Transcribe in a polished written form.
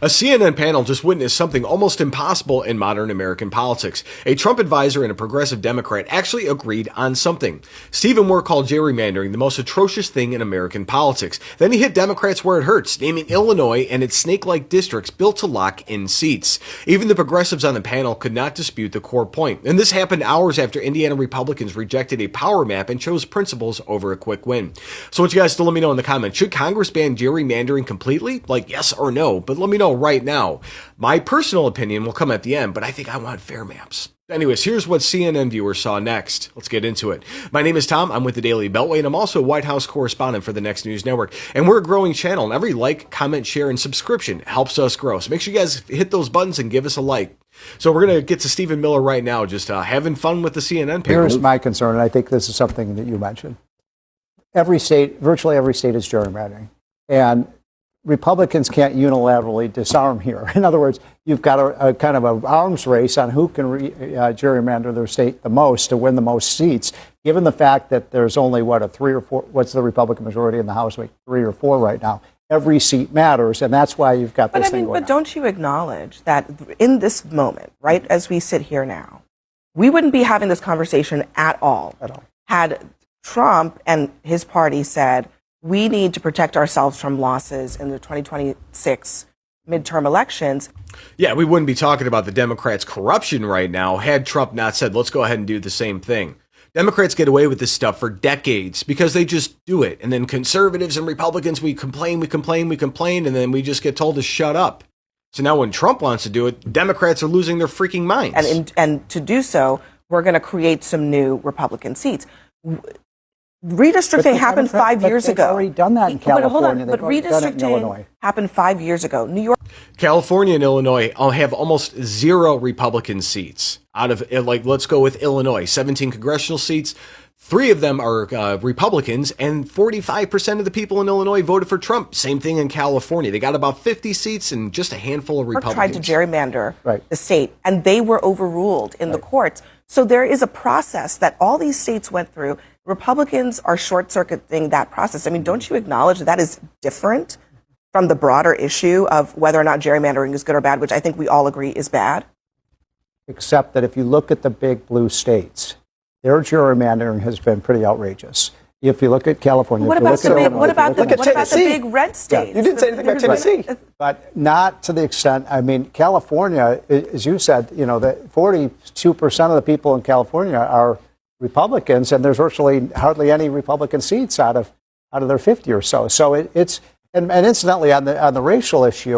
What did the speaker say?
A CNN panel just witnessed something almost impossible in modern American politics. A Trump advisor and a progressive Democrat actually agreed on something. Stephen Moore called gerrymandering the most atrocious thing in American politics. Then he hit Democrats where it hurts, naming Illinois and its snake-like districts built to lock in seats. Even the progressives on the panel could not dispute the core point. And this happened hours after Indiana Republicans rejected a power map and chose principles over a quick win. So I want you guys to let me know in the comments, should Congress ban gerrymandering completely? Like yes or no? But let me know right now. My personal opinion will come at the end, but I think I want fair maps. Anyways, here's what CNN viewers saw next. Let's get into it. My name is Tom. I'm with the Daily Beltway, and I'm also a White House correspondent for the Next News Network. And we're a growing channel, and every like, comment, share, and subscription helps us grow. So make sure you guys hit those buttons and give us a like. So we're going to get to Stephen Miller right now, just having fun with the CNN paper. Here's my concern, and I think this is something that you mentioned. Every state, virtually every state is gerrymandering. And Republicans can't unilaterally disarm here. In other words, you've got a kind of an arms race on who can gerrymander their state the most to win the most seats, given the fact that there's only, a 3 or 4, what's the Republican majority in the House, like 3 or 4 right now. Every seat matters, and that's why you've got this thing going on. But don't you acknowledge that in this moment, right, as we sit here now, we wouldn't be having this conversation at all had Trump and his party said, we need to protect ourselves from losses in the 2026 midterm elections. Yeah, we wouldn't be talking about the Democrats' corruption right now had Trump not said, let's go ahead and do the same thing. Democrats get away with this stuff for decades because they just do it. And then conservatives and Republicans, we complain, and then we just get told to shut up. So now when Trump wants to do it, Democrats are losing their freaking minds. And to do so, we're going to create some new Republican seats. Redistricting happened 5 years ago. They've already done that in California. But redistricting happened 5 years ago. New York, California and Illinois have almost 0 Republican seats. Out of, like, let's go with Illinois, 17 congressional seats. 3 of them are Republicans, and 45% of the people in Illinois voted for Trump. Same thing in California. They got about 50 seats and just a handful of Republicans. Tried to gerrymander the state, and they were overruled in the courts. So there is a process that all these states went through. Republicans are short-circuiting that process. I mean, don't you acknowledge that is different from the broader issue of whether or not gerrymandering is good or bad, which I think we all agree is bad? Except that if you look at the big blue states, their gerrymandering has been pretty outrageous. If you look at California, what about the big red states? Yeah, you didn't say anything about Tennessee. But not to the extent, I mean, California, as you said, you know, that 42% of the people in California are Republicans, and there's virtually hardly any Republican seats out of their 50 or so. So and incidentally, on the racial issue,